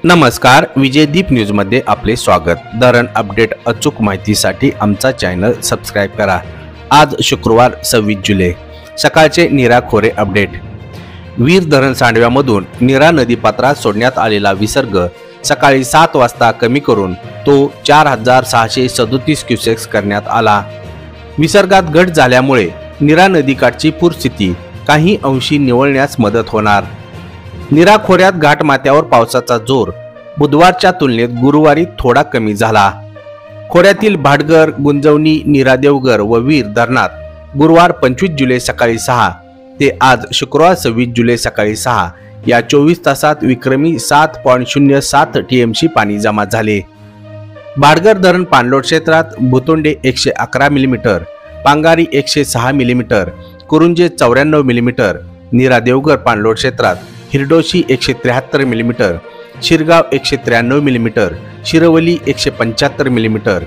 नमस्कार, विजयदीप न्यूजमध्ये आपले स्वागत। धरण अपडेट अचूक माहितीसाठी आमचा चॅनल सबस्क्राइब करा। आज शुक्रवार 26 जुलै सकाळचे नीरा खोरे अपडेट। वीर धरण सांडव्यामधून नीरा नदीपात्रात सोडण्यात आलेला विसर्ग सकाळी 7 वाजता कमी करून तो 4637 क्युसेक्स करण्यात आला। विसर्गात घट झाल्यामुळे नीरा नदीकाठची पूरस्थिती काही अंशी निवळण्यास मदत होणार। नीरा खोऱ्यात घाटमाथ्यावर पावसाचा जोर बुधवारच्या तुलनेत गुरुवारी थोडा कमी झाला। खोऱ्यातील भाटघर, गुंजवणी, नीरा देवघर व वीर धरणात गुरुवार 25 जुलै सकाळी 6 ते आज शुक्रवार 26 जुलै सकाळी 6 या 24 तासात विक्रमी 7.07 TMC पाणी जमा झाले। भाटघर धरण पाणलोट क्षेत्रात Bhutonde 111 millimetre, Pangari 106 millimetre, Kurunje 94 millimetre, Nira Devghar पाणलोट क्षेत्रात Hirdoshi 173 millimetre, Shirgaon 193 millimetre, Shirwali 175 millimetre,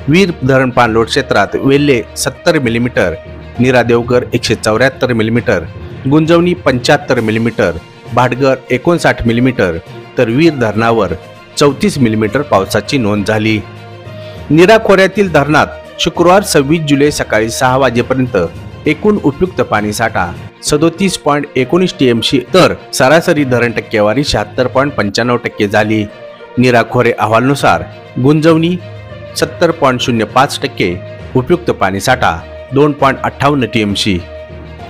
Veer धरण पाणलोट क्षेत्रात Velhe 70 millimetre, Nira Devghar 174 millimetre, Gunjavani 75 millimetre, Bhatghar 59 millimetre तर वीर धरणावर 34 मिलीमीटर पावसाची नोंद झाली। नीरा खोऱ्यातील धरणात शुक्रवार 26 जुलै सकाळी 6 वाजेपर्यंत एकूण उपयुक्त पाणीसाठा 37.19 TMC तर सरासरी धरण टक्केवारी 76.95% झाली। नीरा खोरे अहवालानुसार गुंजवणी 70.05%, उपयुक्त पाणीसाठा 2.58 TMC।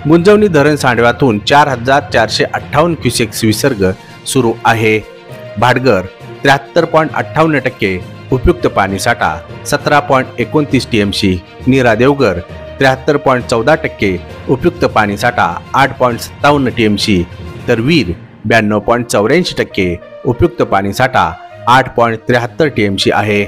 गुंजवणी धरण सांडव्यातून 4458 क्युसेक्स विसर्ग सुरू आहे। भाटघर 73.58%, उपयुक्त पाणीसाठा 17.29 TMC। नीरा देवघर 73.14%, उपयुक्त पाणीसाठा 8.57 TMC तर वीर 92.84%, उपयुक्त पाणीसाठा 8.73 TMC आहे।